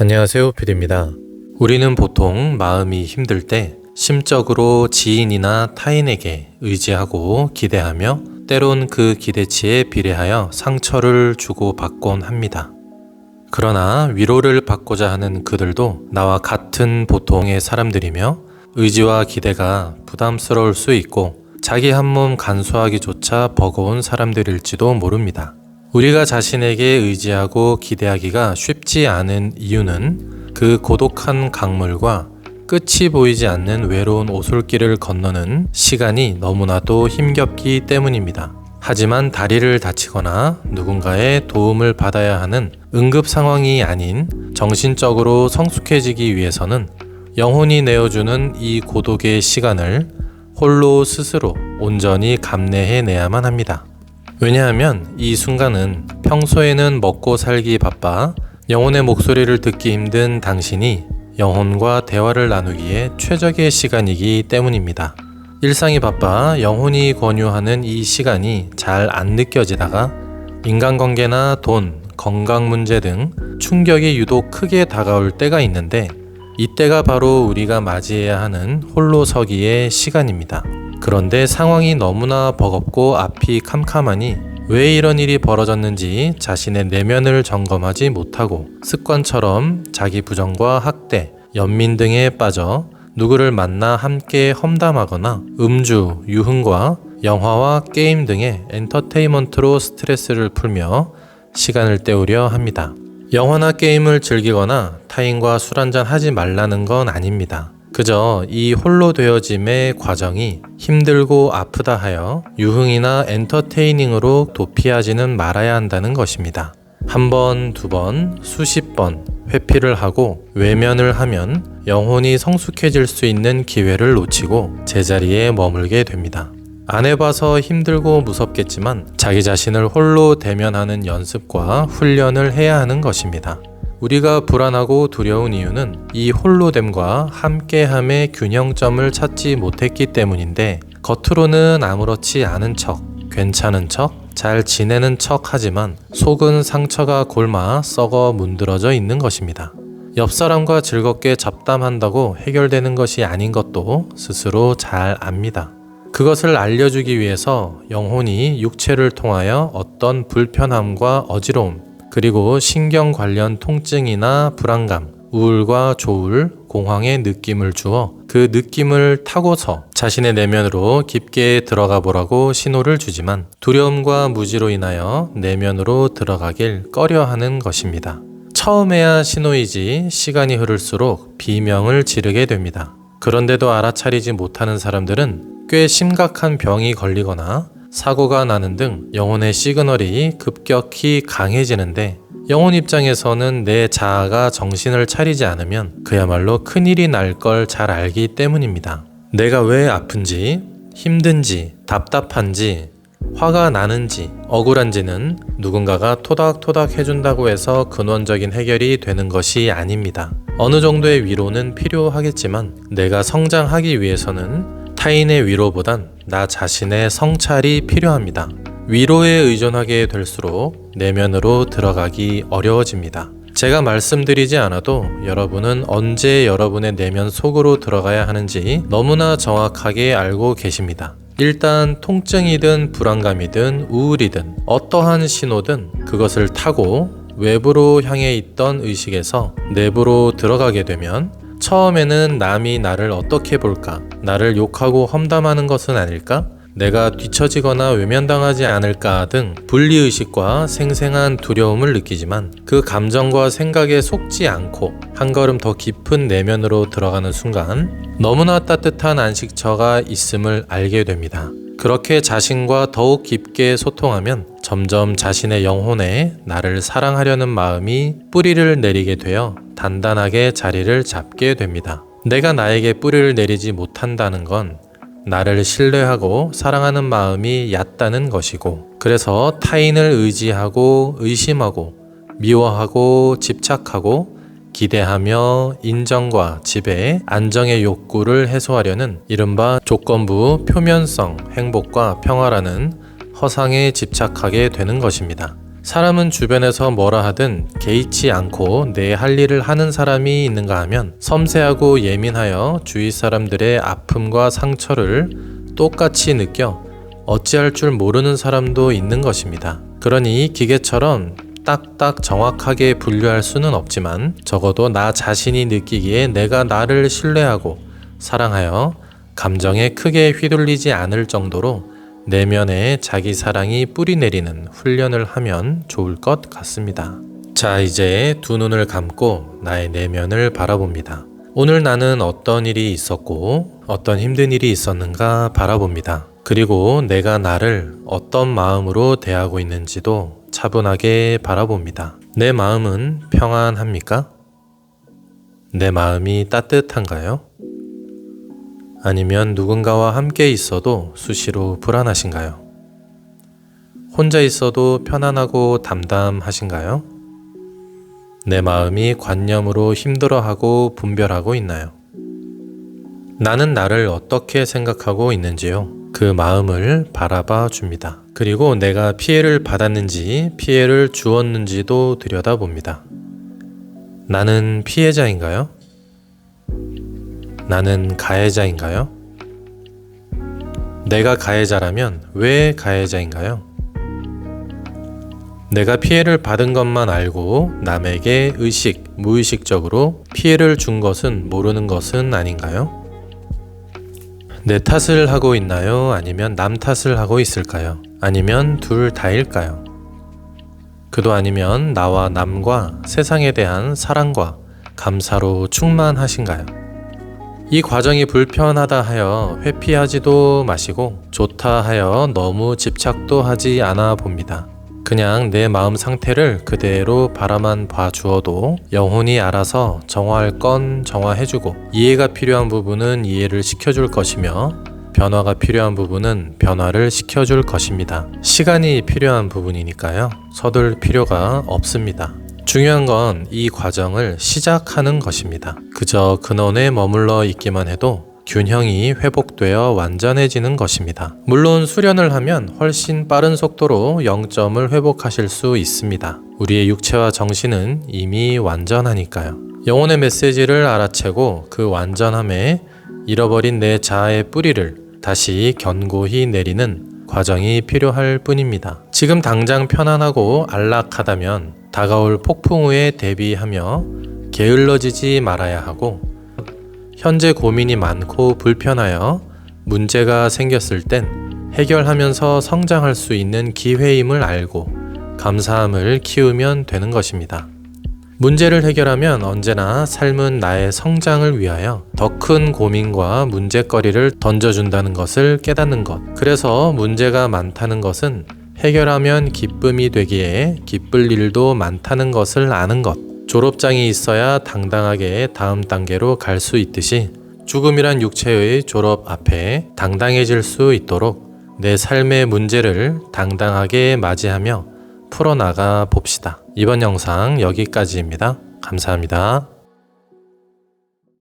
안녕하세요, PD입니다. 우리는 보통 마음이 힘들 때 심적으로 지인이나 타인에게 의지하고 기대하며 때론 그 기대치에 비례하여 상처를 주고받곤 합니다. 그러나 위로를 받고자 하는 그들도 나와 같은 보통의 사람들이며 의지와 기대가 부담스러울 수 있고 자기 한 몸 간수하기조차 버거운 사람들일지도 모릅니다. 우리가 자신에게 의지하고 기대하기가 쉽지 않은 이유는 그 고독한 강물과 끝이 보이지 않는 외로운 오솔길을 건너는 시간이 너무나도 힘겹기 때문입니다. 하지만 다리를 다치거나 누군가의 도움을 받아야 하는 응급 상황이 아닌 정신적으로 성숙해지기 위해서는 영혼이 내어주는 이 고독의 시간을 홀로 스스로 온전히 감내해내야만 합니다. 왜냐하면 이 순간은 평소에는 먹고 살기 바빠 영혼의 목소리를 듣기 힘든 당신이 영혼과 대화를 나누기에 최적의 시간이기 때문입니다. 일상이 바빠 영혼이 권유하는 이 시간이 잘 안 느껴지다가 인간관계나 돈, 건강 문제 등 충격이 유독 크게 다가올 때가 있는데 이때가 바로 우리가 맞이해야 하는 홀로 서기의 시간입니다. 그런데 상황이 너무나 버겁고 앞이 캄캄하니 왜 이런 일이 벌어졌는지 자신의 내면을 점검하지 못하고 습관처럼 자기 부정과 학대, 연민 등에 빠져 누구를 만나 함께 험담하거나 음주, 유흥과 영화와 게임 등의 엔터테인먼트로 스트레스를 풀며 시간을 때우려 합니다. 영화나 게임을 즐기거나 타인과 술 한잔 하지 말라는 건 아닙니다. 그저 이 홀로 되어짐의 과정이 힘들고 아프다 하여 유흥이나 엔터테이닝으로 도피하지는 말아야 한다는 것입니다. 한 번, 두 번, 수십 번 회피를 하고 외면을 하면 영혼이 성숙해질 수 있는 기회를 놓치고 제자리에 머물게 됩니다. 안 해봐서 힘들고 무섭겠지만 자기 자신을 홀로 대면하는 연습과 훈련을 해야 하는 것입니다. 우리가 불안하고 두려운 이유는 이 홀로됨과 함께함의 균형점을 찾지 못했기 때문인데 겉으로는 아무렇지 않은 척, 괜찮은 척, 잘 지내는 척 하지만 속은 상처가 골마 썩어 문드러져 있는 것입니다. 옆 사람과 즐겁게 잡담한다고 해결되는 것이 아닌 것도 스스로 잘 압니다. 그것을 알려주기 위해서 영혼이 육체를 통하여 어떤 불편함과 어지러움, 그리고 신경 관련 통증이나 불안감, 우울과 조울, 공황의 느낌을 주어 그 느낌을 타고서 자신의 내면으로 깊게 들어가 보라고 신호를 주지만 두려움과 무지로 인하여 내면으로 들어가길 꺼려하는 것입니다. 처음에야 신호이지 시간이 흐를수록 비명을 지르게 됩니다. 그런데도 알아차리지 못하는 사람들은 꽤 심각한 병이 걸리거나 사고가 나는 등 영혼의 시그널이 급격히 강해지는데 영혼 입장에서는 내 자아가 정신을 차리지 않으면 그야말로 큰일이 날 걸 잘 알기 때문입니다. 내가 왜 아픈지, 힘든지, 답답한지, 화가 나는지, 억울한지는 누군가가 토닥토닥 해준다고 해서 근원적인 해결이 되는 것이 아닙니다. 어느 정도의 위로는 필요하겠지만 내가 성장하기 위해서는 타인의 위로보단 나 자신의 성찰이 필요합니다. 위로에 의존하게 될수록 내면으로 들어가기 어려워집니다. 제가 말씀드리지 않아도 여러분은 언제 여러분의 내면 속으로 들어가야 하는지 너무나 정확하게 알고 계십니다. 일단 통증이든 불안감이든 우울이든 어떠한 신호든 그것을 타고 외부로 향해 있던 의식에서 내부로 들어가게 되면 처음에는 남이 나를 어떻게 볼까? 나를 욕하고 험담하는 것은 아닐까? 내가 뒤처지거나 외면당하지 않을까 등 분리의식과 생생한 두려움을 느끼지만 그 감정과 생각에 속지 않고 한 걸음 더 깊은 내면으로 들어가는 순간 너무나 따뜻한 안식처가 있음을 알게 됩니다. 그렇게 자신과 더욱 깊게 소통하면 점점 자신의 영혼에 나를 사랑하려는 마음이 뿌리를 내리게 되어 단단하게 자리를 잡게 됩니다. 내가 나에게 뿌리를 내리지 못한다는 건 나를 신뢰하고 사랑하는 마음이 얕다는 것이고, 그래서 타인을 의지하고 의심하고 미워하고 집착하고 기대하며 인정과 지배, 안정의 욕구를 해소하려는 이른바 조건부 표면성 행복과 평화라는 허상에 집착하게 되는 것입니다. 사람은 주변에서 뭐라 하든 개의치 않고 내 할 일을 하는 사람이 있는가 하면 섬세하고 예민하여 주위 사람들의 아픔과 상처를 똑같이 느껴 어찌할 줄 모르는 사람도 있는 것입니다. 그러니 기계처럼 딱딱 정확하게 분류할 수는 없지만 적어도 나 자신이 느끼기에 내가 나를 신뢰하고 사랑하여 감정에 크게 휘둘리지 않을 정도로 내면에 자기 사랑이 뿌리내리는 훈련을 하면 좋을 것 같습니다. 자, 이제 두 눈을 감고 나의 내면을 바라봅니다. 오늘 나는 어떤 일이 있었고 어떤 힘든 일이 있었는가 바라봅니다. 그리고 내가 나를 어떤 마음으로 대하고 있는지도 차분하게 바라봅니다. 내 마음은 평안합니까? 내 마음이 따뜻한가요? 아니면 누군가와 함께 있어도 수시로 불안하신가요? 혼자 있어도 편안하고 담담하신가요? 내 마음이 관념으로 힘들어하고 분별하고 있나요? 나는 나를 어떻게 생각하고 있는지요? 그 마음을 바라봐 줍니다. 그리고 내가 피해를 받았는지 피해를 주었는지도 들여다봅니다. 나는 피해자인가요? 나는 가해자인가요? 내가 가해자라면 왜 가해자인가요? 내가 피해를 받은 것만 알고 남에게 의식, 무의식적으로 피해를 준 것은 모르는 것은 아닌가요? 내 탓을 하고 있나요? 아니면 남 탓을 하고 있을까요? 아니면 둘 다일까요? 그도 아니면 나와 남과 세상에 대한 사랑과 감사로 충만하신가요? 이 과정이 불편하다 하여 회피하지도 마시고 좋다 하여 너무 집착도 하지 않아 봅니다. 그냥 내 마음 상태를 그대로 바라만 봐주어도 영혼이 알아서 정화할 건 정화해주고 이해가 필요한 부분은 이해를 시켜줄 것이며 변화가 필요한 부분은 변화를 시켜줄 것입니다. 시간이 필요한 부분이니까요. 서둘 필요가 없습니다. 중요한 건 이 과정을 시작하는 것입니다. 그저 근원에 머물러 있기만 해도 균형이 회복되어 완전해지는 것입니다. 물론 수련을 하면 훨씬 빠른 속도로 0점을 회복하실 수 있습니다. 우리의 육체와 정신은 이미 완전하니까요. 영혼의 메시지를 알아채고 그 완전함에 잃어버린 내 자아의 뿌리를 다시 견고히 내리는 과정이 필요할 뿐입니다. 지금 당장 편안하고 안락하다면 다가올 폭풍우에 대비하며 게을러지지 말아야 하고 현재 고민이 많고 불편하여 문제가 생겼을 땐 해결하면서 성장할 수 있는 기회임을 알고 감사함을 키우면 되는 것입니다. 문제를 해결하면 언제나 삶은 나의 성장을 위하여 더 큰 고민과 문제거리를 던져준다는 것을 깨닫는 것. 그래서 문제가 많다는 것은 해결하면 기쁨이 되기에 기쁠 일도 많다는 것을 아는 것. 졸업장이 있어야 당당하게 다음 단계로 갈 수 있듯이 죽음이란 육체의 졸업 앞에 당당해질 수 있도록 내 삶의 문제를 당당하게 맞이하며 풀어나가 봅시다. 이번 영상 여기까지입니다. 감사합니다.